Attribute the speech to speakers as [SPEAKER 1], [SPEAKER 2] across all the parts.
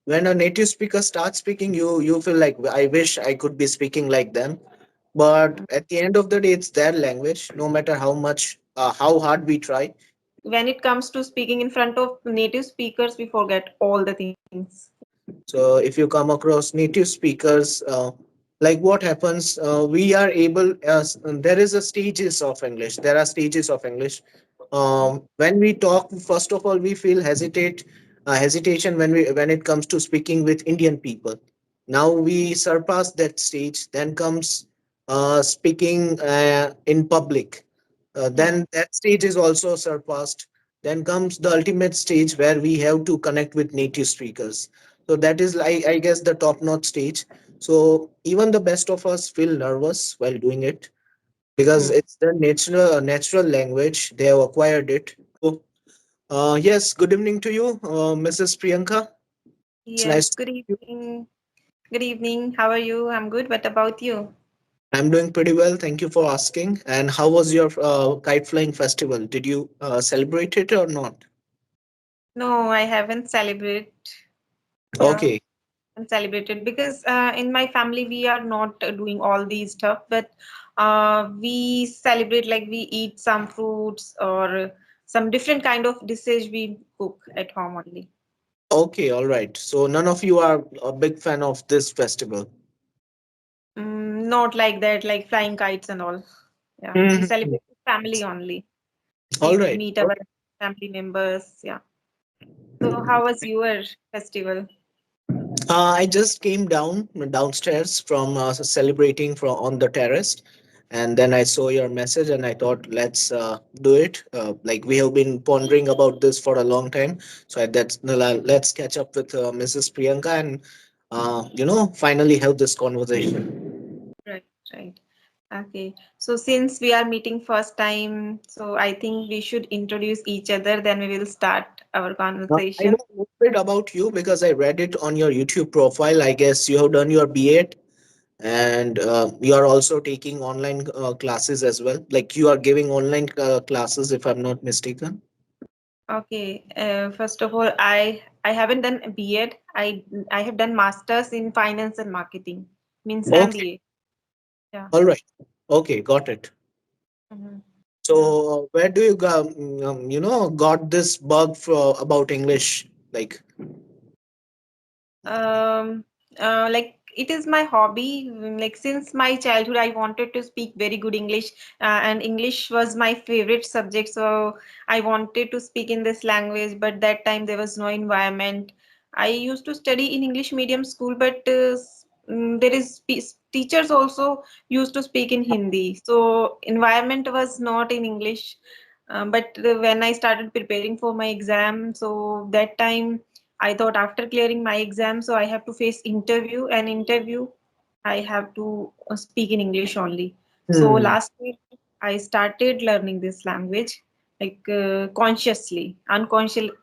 [SPEAKER 1] when a native speaker starts speaking, you feel like I wish I could be speaking like them. But at the end of the day, it's their language. No matter how much, how hard we try.
[SPEAKER 2] When it comes to speaking in front of native speakers, we forget all the things.
[SPEAKER 1] So if you come across native speakers, like what happens, we are able. There is a stages of English. There are stages of English. When we talk, first of all, we feel hesitation when it comes to speaking with Indian people. Now we surpass that stage. Then comes speaking in public.
[SPEAKER 2] Yeah.
[SPEAKER 1] Then that stage is also surpassed. Then comes the ultimate stage where we have to connect with native speakers. So that is like, I guess, the top notch stage. So even the best of us feel nervous while doing it because
[SPEAKER 2] Hmm.
[SPEAKER 1] it's the natural language. They have acquired it. So yes, good evening to you, Mrs. Priyanka. It's
[SPEAKER 2] Yes,
[SPEAKER 1] nice.
[SPEAKER 2] good evening. Good evening. How are you? I'm good. What about you?
[SPEAKER 1] I'm doing pretty well. Thank you for asking. And how was your kite flying festival? Did you celebrate it or not?
[SPEAKER 2] No, I haven't celebrated. Yeah,
[SPEAKER 1] Okay.
[SPEAKER 2] haven't celebrated because in my family we are not doing all these stuff, but we celebrate like we eat some fruits or some different kind of dishes we cook at home only.
[SPEAKER 1] Okay. All right. So none of you are a big fan of this festival.
[SPEAKER 2] Not like that, like flying kites and all. Yeah, we
[SPEAKER 1] Mhm.
[SPEAKER 2] celebrate with family only.
[SPEAKER 1] All
[SPEAKER 2] We
[SPEAKER 1] right.
[SPEAKER 2] meet our family members. Yeah. So how was your festival?
[SPEAKER 1] I just came downstairs from celebrating from on the terrace, and then I saw your message, and I thought, let's do it. Like we have been pondering about this for a long time, so let's catch up with Mrs. Priyanka and finally have this conversation.
[SPEAKER 2] Right, right. Okay. So since we are meeting first time, so I think we should introduce each other, then we will start our
[SPEAKER 1] I know
[SPEAKER 2] conversation.
[SPEAKER 1] a little bit about you because I read it on your YouTube profile. I guess you have done your B.Ed and you are also taking online classes as well, like you are giving online classes if I'm not mistaken.
[SPEAKER 2] Okay. First of all, I haven't done a B.Ed. I have done masters in finance and marketing, means
[SPEAKER 1] Okay.
[SPEAKER 2] MBA. Yeah.
[SPEAKER 1] All right. Okay, got it.
[SPEAKER 2] Mhm.
[SPEAKER 1] So
[SPEAKER 2] Yeah.
[SPEAKER 1] where do you got this bug for about English, like?
[SPEAKER 2] Um, like it is my hobby. Like since my childhood, I wanted to speak very good English, and English was my favorite subject. So I wanted to speak in this language, but that time there was no environment. I used to study in English medium school, but there is teachers also used to speak in Hindi. So environment was not in English. But when I started preparing for my exam, so that time I thought after clearing my exam, so I have to face interview and interview. I have to speak in English only. So
[SPEAKER 1] Hmm.
[SPEAKER 2] last week I started learning this language like consciously,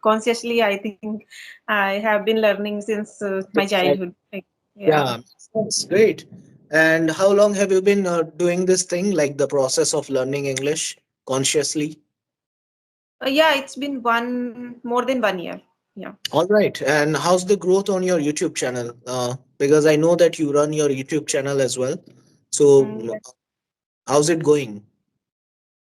[SPEAKER 2] consciously. I think I have been learning since my childhood. Like, yeah.
[SPEAKER 1] Yeah, that's great. And how long have you been doing this thing, like the process of learning English consciously?
[SPEAKER 2] Yeah, it's been one more than 1 year. Yeah.
[SPEAKER 1] All right. And how's the growth on your YouTube channel? Because I know that you run your YouTube channel as well. So
[SPEAKER 2] Yes.
[SPEAKER 1] how's it going?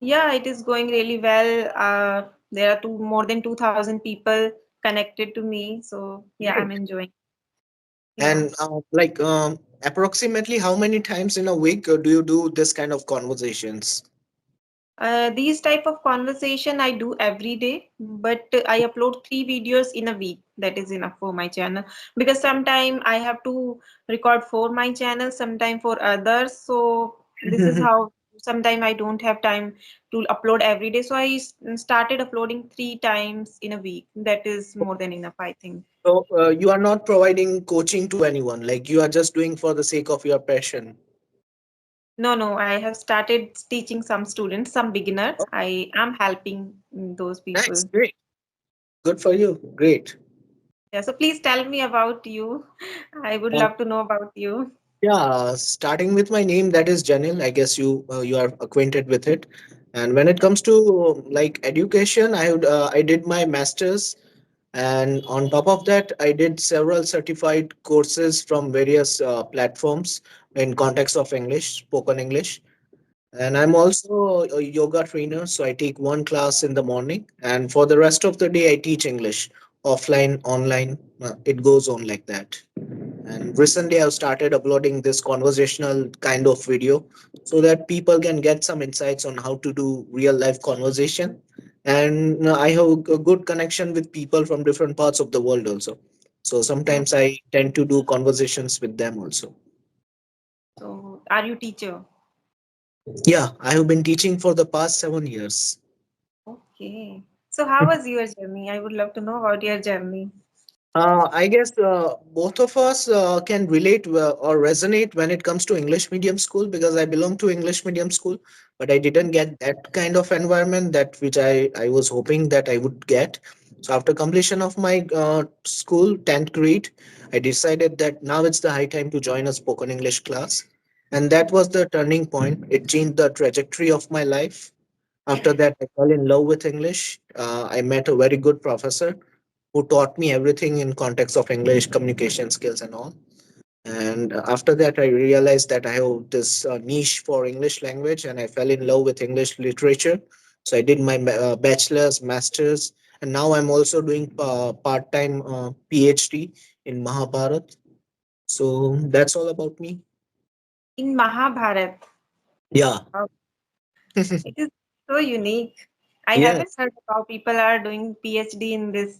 [SPEAKER 2] Yeah, it is going really well. There are more than 2,000 people connected to me. So yeah, I'm
[SPEAKER 1] Great.
[SPEAKER 2] enjoying. Yeah.
[SPEAKER 1] And approximately how many times in a week do you do this kind of conversations?
[SPEAKER 2] These type of conversation I do every day, but I upload 3 videos in a week. That is enough for my channel because sometime I have to record for my channel, sometime for others. So this is how sometime I don't have time to upload every day. So I started uploading 3 times in a week. That is more than enough, I think.
[SPEAKER 1] So you are not providing coaching to anyone, like you are just doing for the sake of your passion.
[SPEAKER 2] No, no, I have started teaching some students, some beginners.
[SPEAKER 1] Oh,
[SPEAKER 2] I am helping those
[SPEAKER 1] nice,
[SPEAKER 2] people.
[SPEAKER 1] great, good for you, great.
[SPEAKER 2] Yeah, so please tell me about you. I would
[SPEAKER 1] Uh,
[SPEAKER 2] love to know about you.
[SPEAKER 1] yeah, starting with my name, that is Janil. I guess you are acquainted with it. And when it comes to like education, I did my masters And on top of that, I did several certified courses from various platforms in context of English, spoken English. And I'm also a yoga trainer, so I take one class in the morning, and for the rest of the day, I teach English offline, online. It goes on like that. And recently, I've started uploading this conversational kind of video so that people can get some insights on how to do real life conversation. And I have a good connection with people from different parts of the world also. So
[SPEAKER 2] Mm.
[SPEAKER 1] sometimes I tend to do conversations with them also.
[SPEAKER 2] So, are you teacher?
[SPEAKER 1] Yeah, I have been teaching for the past 7 years.
[SPEAKER 2] Okay. So, how was your journey? I would love to know about your journey.
[SPEAKER 1] I guess both of us can relate or resonate when it comes to English medium school because I belong to English medium school, but I didn't get that kind of environment that which I was hoping that I would get. So after completion of my school 10th grade, I decided that now it's the high time to join a spoken English class, and that was the turning point. It changed the trajectory of my life. After that, I fell in love with English. I met a very good professor who taught me everything in context of English communication skills and all. And after that, I realized that I have this niche for English language, and I fell in love with English literature. So I did my bachelor's, master's, and now I'm also doing part-time PhD in Mahabharata. So that's all about me.
[SPEAKER 2] In Mahabharata.
[SPEAKER 1] Yeah.
[SPEAKER 2] Wow, it is so unique. I haven't
[SPEAKER 1] Yes.
[SPEAKER 2] heard about people are doing PhD in this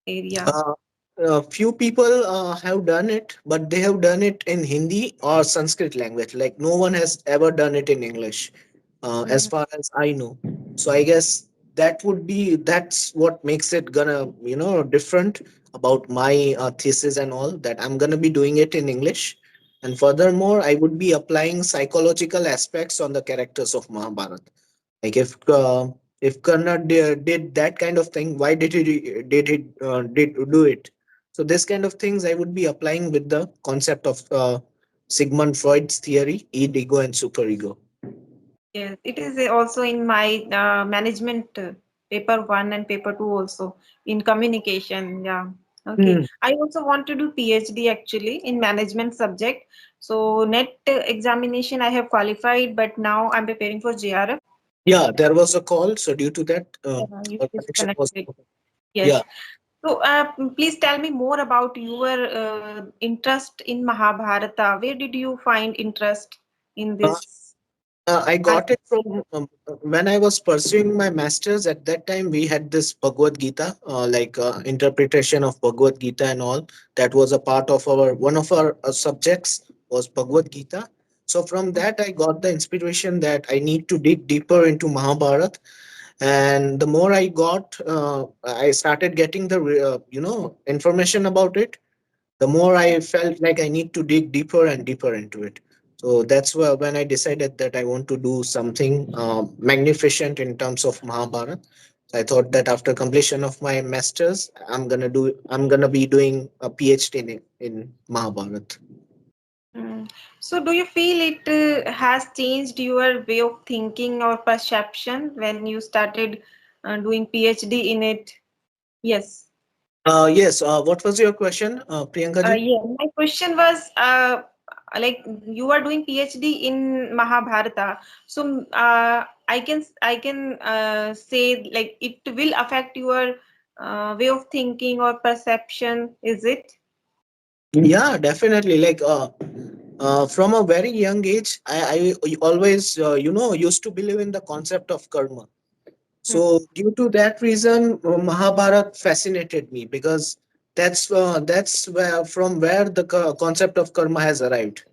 [SPEAKER 2] area.
[SPEAKER 1] Uh, a few people have done it, but they have done it in Hindi or Sanskrit language. Like no one has ever done it in English, as
[SPEAKER 2] Mm.
[SPEAKER 1] far as I know. So I guess that's what makes it gonna different about my thesis and all that I'm gonna be doing it in English, and furthermore I would be applying psychological aspects on the characters of Mahabharata. Like if Karna did that kind of thing, why did do it? So this kind of things I would be applying with the concept of Sigmund Freud's theory, ego and superego.
[SPEAKER 2] Yes, it is also in my management paper one and paper two also in communication. Yeah. Okay.
[SPEAKER 1] Hmm.
[SPEAKER 2] I also want to do PhD actually in management subject. So net examination I have qualified, but now I'm preparing for JRF.
[SPEAKER 1] Yeah, there was a call, so due to that,
[SPEAKER 2] Yeah, you
[SPEAKER 1] our connection was
[SPEAKER 2] disconnected.
[SPEAKER 1] yeah.
[SPEAKER 2] Yes. So please tell me more about your interest in Mahabharata. Where did you find interest in
[SPEAKER 1] Uh,
[SPEAKER 2] this?
[SPEAKER 1] I got it from when I was pursuing my masters. At that time, we had this Bhagavad Gita, interpretation of Bhagavad Gita and all. That was a part of our one of our subjects was Bhagavad Gita. So from that, I got the inspiration that I need to dig deeper into Mahabharata. And the more I got, I started getting the information about it, the more I felt like I need to dig deeper and deeper into it. So that's where when I decided that I want to do something magnificent in terms of Mahabharata. So I thought that after completion of my masters, I'm gonna be doing a PhD in Mahabharata.
[SPEAKER 2] Mm. So, do you feel it has changed your way of thinking or perception when you started doing PhD in it? Yes.
[SPEAKER 1] Yes. What was your question, Priyanka ji?
[SPEAKER 2] Yeah. My question was, like you are doing PhD in Mahabharata, so I can say like it will affect your way of thinking or perception. Is it?
[SPEAKER 1] Yeah, definitely. From a very young age, I always used to believe in the concept of karma. So due to that reason, Mahabharata fascinated me because that's where from where the concept of karma has arrived.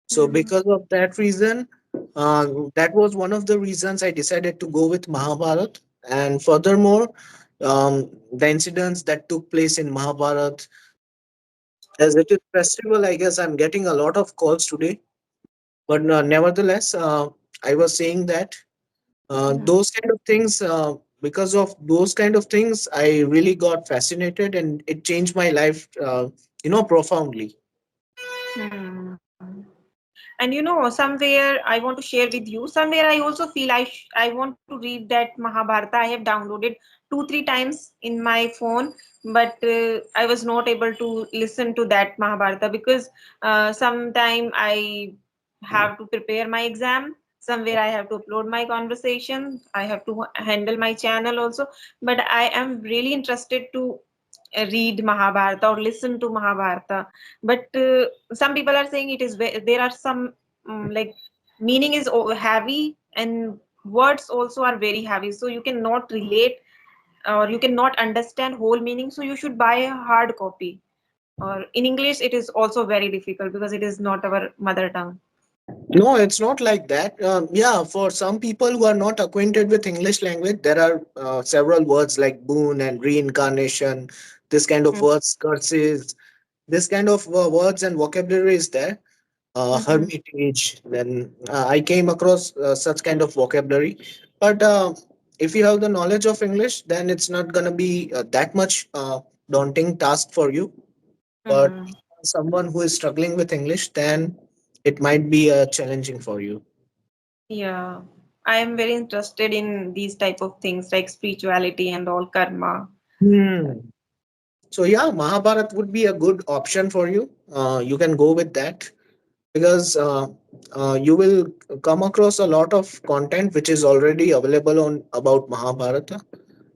[SPEAKER 1] So
[SPEAKER 2] Hmm.
[SPEAKER 1] because of that reason, that was one of the reasons I decided to go with Mahabharata. And furthermore, the incidents that took place in Mahabharata, as it is festival, I guess I'm getting a lot of calls today. But nevertheless, I was saying that
[SPEAKER 2] Hmm.
[SPEAKER 1] those kind of things because of those kind of things I really got fascinated and it changed my life profoundly.
[SPEAKER 2] Hmm. And somewhere I want to share with you. Somewhere I also feel I want to read that Mahabharata. I have downloaded two three times in my phone, but I was not able to listen to that Mahabharata because sometime I have to prepare my exam. Somewhere I have to upload my conversation. I have to handle my channel also. But I am really interested to read Mahabharata or listen to Mahabharata. But some people are saying it is there are some like meaning is heavy and words also are very heavy, so you cannot relate or you cannot understand whole meaning. So you should buy a hard copy. Or in English, it is also very difficult because it is not our mother tongue.
[SPEAKER 1] No, it's not like that. Yeah, for some people who are not acquainted with English language, there are several words like boon and reincarnation, this kind of words, curses, this kind of words and vocabulary is there.
[SPEAKER 2] Mm-hmm.
[SPEAKER 1] Hermitage, then I came across such kind of vocabulary. But if you have the knowledge of English, then it's not going to be that much daunting task for you. But
[SPEAKER 2] Mm-hmm.
[SPEAKER 1] someone who is struggling with English, then it might be challenging for you.
[SPEAKER 2] Yeah, I am very interested in these type of things like spirituality and all karma.
[SPEAKER 1] Hmm. So yeah, Mahabharat would be a good option for you. You can go with that because you will come across a lot of content which is already available on about Mahabharata.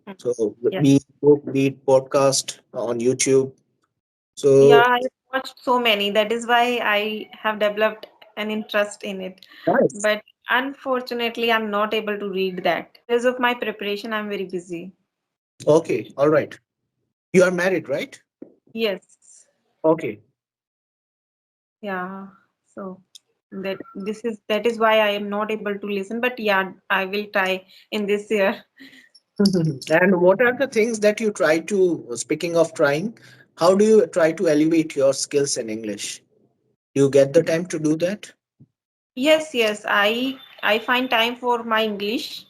[SPEAKER 2] Mm.
[SPEAKER 1] So
[SPEAKER 2] Yeah.
[SPEAKER 1] be it book, be it podcast on YouTube.
[SPEAKER 2] Yeah,
[SPEAKER 1] So
[SPEAKER 2] I watched so many. That is why I have developed an interest in it.
[SPEAKER 1] nice.
[SPEAKER 2] But unfortunately, I'm not able to read that. Because of my preparation, I'm very busy.
[SPEAKER 1] Okay, all right. You are married, right?
[SPEAKER 2] Yes.
[SPEAKER 1] Okay.
[SPEAKER 2] Yeah. So that is why I am not able to listen. But yeah, I will try in this year.
[SPEAKER 1] And what are the things that you try to, speaking of trying, how do you try to elevate your skills in English? Do you get the time to do that?
[SPEAKER 2] Yes, yes. I find time for my English.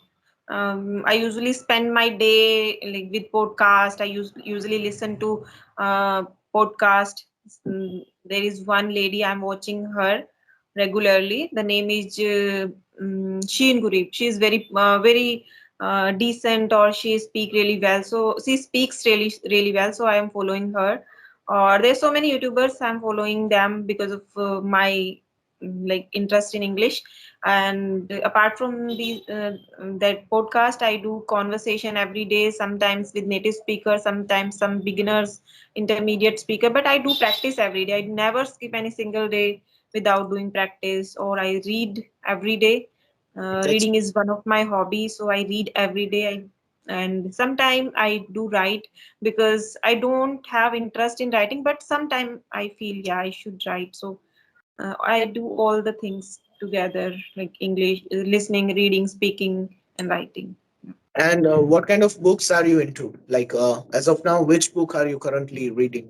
[SPEAKER 2] I usually spend my day like with podcast. Usually listen to podcast. There is one lady I'm watching her regularly. The name is Sheen Gurib. She is very decent, or she speak really well. So she speaks really well. So I am following her. Or there's so many YouTubers I'm following them because of my like interest in English. And apart from the that podcast, I do conversation every day, sometimes with native speakers, sometimes some beginners, intermediate speaker, but I do practice every day. I never skip any single day without doing practice. Or I read every day.
[SPEAKER 1] That's
[SPEAKER 2] Reading is one of my hobbies, so I read every day. And sometimes I do write because I don't have interest in writing, but sometimes I feel yeah I should write. So I do all the things together, like English, listening, reading, speaking, and writing.
[SPEAKER 1] and what kind of books are you into? Like as of now, which book are you currently reading?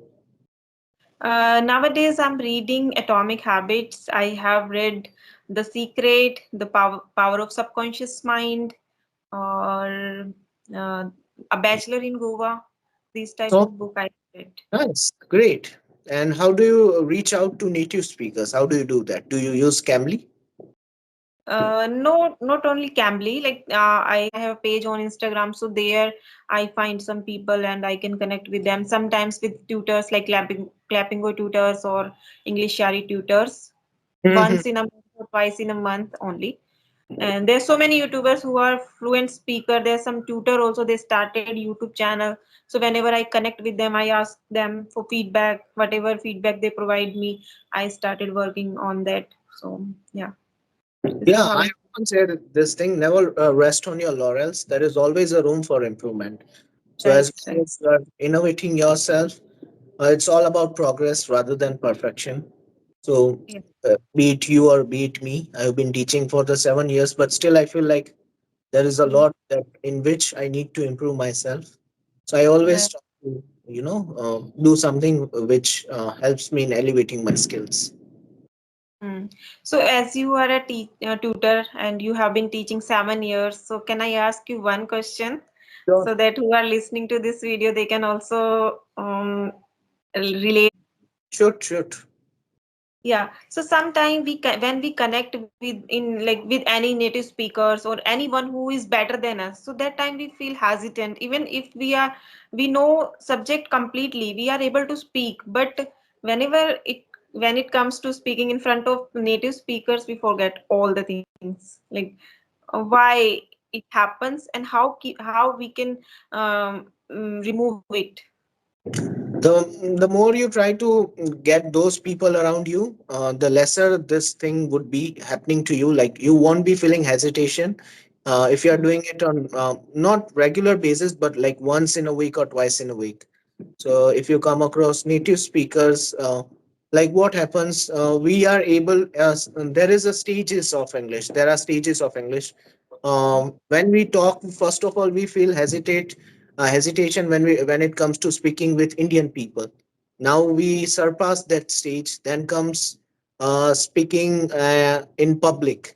[SPEAKER 2] Nowadays, I'm reading Atomic Habits. I have read The Secret, The Power of Subconscious Mind, or uh, A Bachelor in Goa. These type
[SPEAKER 1] Oh,
[SPEAKER 2] of book I read.
[SPEAKER 1] nice, great. And how do you reach out to native speakers? How do you do that? Do you use Cambly?
[SPEAKER 2] No, not only Cambly. Like I have a page on Instagram, so there I find some people and I can connect with them. Sometimes with tutors like Clapingo tutors or English Shari tutors.
[SPEAKER 1] Mhm.
[SPEAKER 2] Once in a month or twice in a month only. And there's so many YouTubers who are fluent speaker. There's some tutor also. They started YouTube channel. So whenever I connect with them, I ask them for feedback. Whatever feedback they provide me, I started working on that. So yeah, this is
[SPEAKER 1] Yeah, I
[SPEAKER 2] how.
[SPEAKER 1] often say that this thing never rest on your laurels. There is always a room for improvement. So
[SPEAKER 2] Right,
[SPEAKER 1] as long
[SPEAKER 2] right.
[SPEAKER 1] as you are innovating yourself, it's all about progress rather than perfection. So
[SPEAKER 2] Yeah.
[SPEAKER 1] be it you or be it me, I've been teaching for the 7 years, but still I feel like there is a
[SPEAKER 2] Mm,
[SPEAKER 1] lot that in which I need to improve myself. So I always
[SPEAKER 2] right.
[SPEAKER 1] try to, do something which helps me in elevating my skills.
[SPEAKER 2] Mm. So as you are a tutor and you have been teaching 7 years, so can I ask you one question
[SPEAKER 1] Sure.
[SPEAKER 2] so that who are listening to this video, they can also relate?
[SPEAKER 1] Shoot, shoot.
[SPEAKER 2] Yeah, so sometimes when we connect with in like with any native speakers or anyone who is better than us, so that time we feel hesitant. Even if we know subject completely, we are able to speak. But whenever when it comes to speaking in front of native speakers, we forget all the things like why it happens and how we can remove it.
[SPEAKER 1] The more you try to get those people around you, the lesser this thing would be happening to you. Like you won't be feeling hesitation if you are doing it on not regular basis, but like once in a week or twice in a week. So if you come across native speakers, like what happens, we are able. There is a stages of English. There are stages of English. When we talk, first of all, we feel hesitation when it comes to speaking with Indian people. Now we surpass that stage. Then comes speaking in public.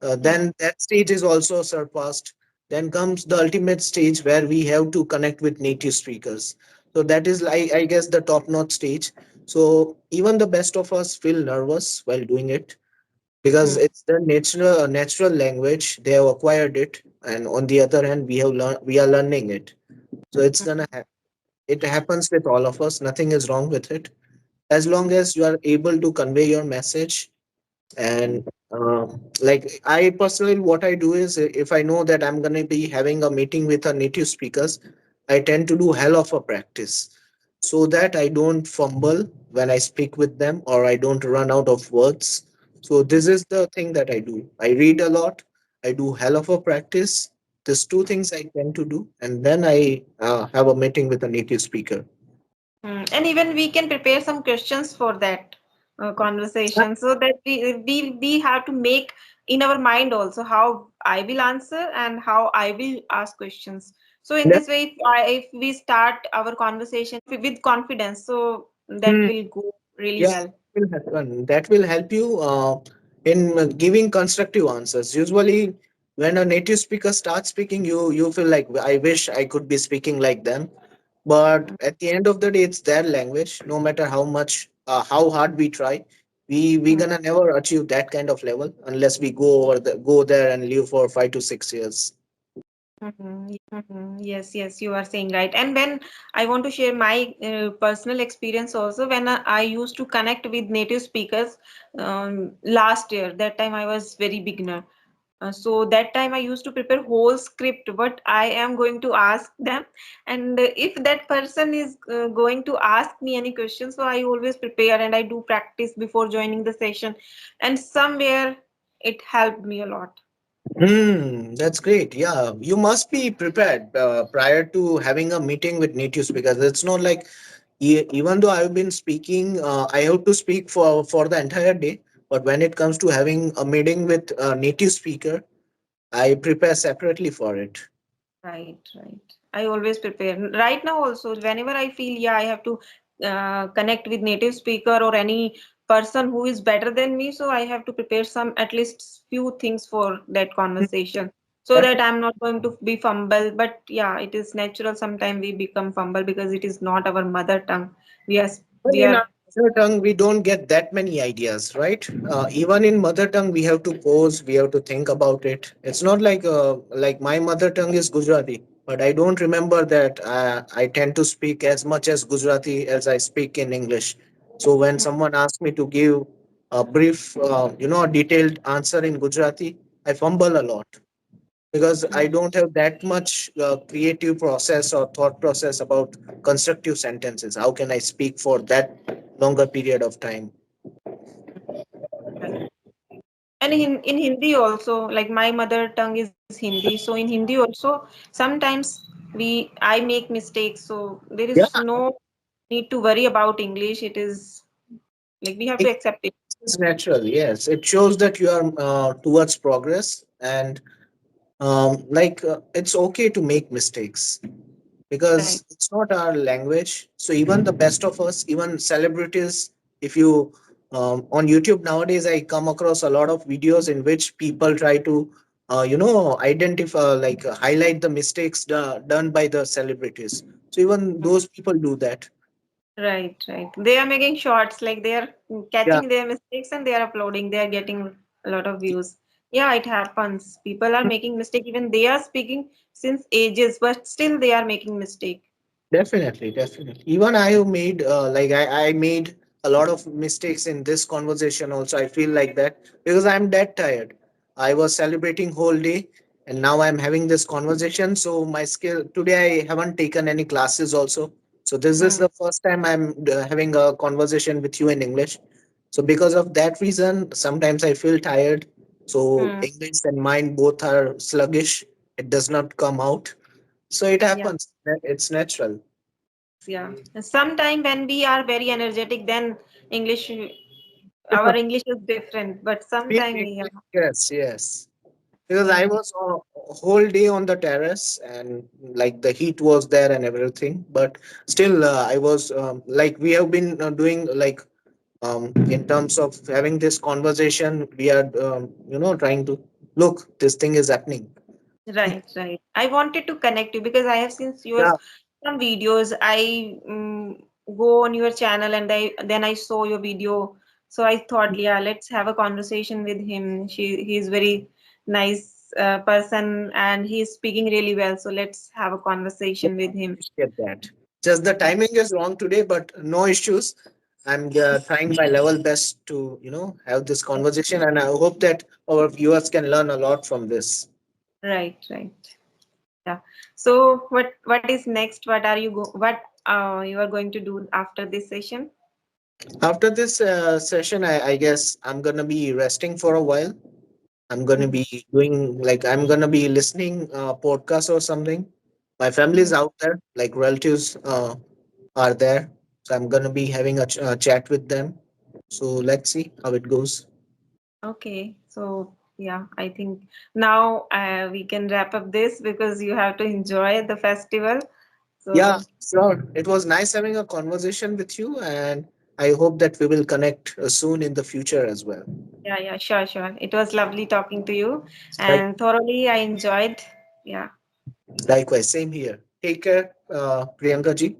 [SPEAKER 2] Hmm.
[SPEAKER 1] Then that stage is also surpassed. Then comes the ultimate stage where we have to connect with native speakers. So that is, like, I guess, the top notch stage. So even the best of us feel nervous while doing it because
[SPEAKER 2] Hmm.
[SPEAKER 1] it's the natural language. They have acquired it, and on the other hand, we are learning it. So it happens with all of us. Nothing is wrong with it as long as you are able to convey your message. And like I personally, what I do is, if I know that I'm going to be having a meeting with a native speakers, I tend to do hell of a practice so that I don't fumble when I speak with them or I don't run out of words. So this is the thing that I do. I read a lot. I do hell of a practice. There's two things I tend to do, and then I have a meeting with a native speaker.
[SPEAKER 2] And even we can prepare some questions for that conversation so that we have to make in our mind also how I will answer and how I will ask questions. So in this way, if we start our conversation with confidence, so that
[SPEAKER 1] Yeah.
[SPEAKER 2] will go really
[SPEAKER 1] Yeah,
[SPEAKER 2] well.
[SPEAKER 1] will happen. That will help you in giving constructive answers. Usually, when a native speaker starts speaking, you feel like I wish I could be speaking like them. But at the end of the day, it's their language. No matter how hard we try, we
[SPEAKER 2] Mhm.
[SPEAKER 1] gonna never achieve that kind of level unless we go there and live for 5 to 6 years.
[SPEAKER 2] Yes, yes, you are saying right. And when I want to share my personal experience also, when I used to connect with native speakers last year, that time I was very beginner. So that time I used to prepare whole script what I am going to ask them, and if that person is going to ask me any question, so I always prepare and I do practice before joining the session, and somewhere it helped me a lot.
[SPEAKER 1] That's great. Yeah, you must be prepared prior to having a meeting with native speakers. It's not like even though I've been speaking, I have to speak for the entire day. But when it comes to having a meeting with a native speaker, I prepare separately for it.
[SPEAKER 2] Right, right. I always prepare. Right now also, whenever I feel, yeah, I have to connect with native speaker or any person who is better than me, so I have to prepare some at least few things for that conversation so
[SPEAKER 1] That
[SPEAKER 2] that I'm not going to be fumble. But yeah, it is natural. Sometimes we become fumble because it is not our mother tongue. We are
[SPEAKER 1] Well,
[SPEAKER 2] we
[SPEAKER 1] in
[SPEAKER 2] are
[SPEAKER 1] our mother tongue, we don't get that many ideas, right? Even in mother tongue, we have to pause, we have to think about it. It's not like my mother tongue is Gujarati, but I don't remember that I tend to speak as much as Gujarati as I speak in English. So when someone asks me to give a brief, a detailed answer in Gujarati, I fumble a lot because I don't have that much creative process or thought process about constructive sentences. How can I speak for that longer period of time?
[SPEAKER 2] right. And in Hindi also, like my mother tongue is Hindi, so in Hindi also sometimes I make mistakes, so there is
[SPEAKER 1] Yeah,
[SPEAKER 2] no need to worry about English. It is like we have to accept it.
[SPEAKER 1] it's natural. Yes, it shows that you are towards progress, and it's okay to make mistakes
[SPEAKER 2] Right.
[SPEAKER 1] because it's not our language. So even the best of us, even celebrities, if you on YouTube nowadays, I come across a lot of videos in which people try to identify, highlight the mistakes done by the celebrities. So even those people do that.
[SPEAKER 2] Right, right. They are making shorts, like they are
[SPEAKER 1] Yeah.
[SPEAKER 2] catching their mistakes and they are uploading. They are getting a lot of views. Yeah, it happens. People are making mistake. Even they are speaking since ages, but still they are making mistake.
[SPEAKER 1] Definitely, definitely. Even I have made I made a lot of mistakes in this conversation also. I feel like that because I'm that tired. I was celebrating whole day and now I'm having this conversation. So my skill today I haven't taken any classes also. So this is
[SPEAKER 2] Hmm.
[SPEAKER 1] the first time I'm having a conversation with you in English. So because of that reason, sometimes I feel tired. So
[SPEAKER 2] Hmm.
[SPEAKER 1] English and mind both are sluggish. It does not come out. So it
[SPEAKER 2] Yeah.
[SPEAKER 1] happens. It's natural.
[SPEAKER 2] Yes, yeah. Sometime when we are very energetic, then English, our English is different. But
[SPEAKER 1] Speak
[SPEAKER 2] sometime we
[SPEAKER 1] English,
[SPEAKER 2] are.
[SPEAKER 1] yes, yes. Because I
[SPEAKER 2] Hmm.
[SPEAKER 1] was a whole day on the terrace and like the heat was there and everything, but still I was like we have been doing like in terms of having this conversation, we are trying to look this thing is happening.
[SPEAKER 2] Right, right. I wanted to connect you because I have seen your
[SPEAKER 1] Yeah,
[SPEAKER 2] some videos. I go on your channel and I saw your video. So I thought, yeah, let's have a conversation with him. He's very nice person and he's speaking really well. So let's have a
[SPEAKER 1] yeah,
[SPEAKER 2] conversation with
[SPEAKER 1] I
[SPEAKER 2] him.
[SPEAKER 1] appreciate that. Just the timing is wrong today, but no issues. I'm trying my level best to have this conversation, and I hope that our viewers can learn a lot from this.
[SPEAKER 2] Right, right. Yeah. So what is next? What you are going to do after this session?
[SPEAKER 1] After this session, I guess I'm gonna be resting for a while. I'm gonna
[SPEAKER 2] Mhm.
[SPEAKER 1] be doing like I'm gonna be listening podcast or something. My family is
[SPEAKER 2] Mhm.
[SPEAKER 1] out there, like relatives are there, so I'm gonna be having a chat with them. So let's see how it goes.
[SPEAKER 2] Okay, so yeah, I think now we can wrap up this because you have to enjoy the festival.
[SPEAKER 1] Yeah,
[SPEAKER 2] So
[SPEAKER 1] sure. It was nice having a conversation with you, and I hope that we will connect soon in the future as well.
[SPEAKER 2] yeah, yeah, sure, sure. It was lovely talking to you
[SPEAKER 1] Like
[SPEAKER 2] and thoroughly I enjoyed. Yeah,
[SPEAKER 1] likewise, same here. Take care, Priyanka ji.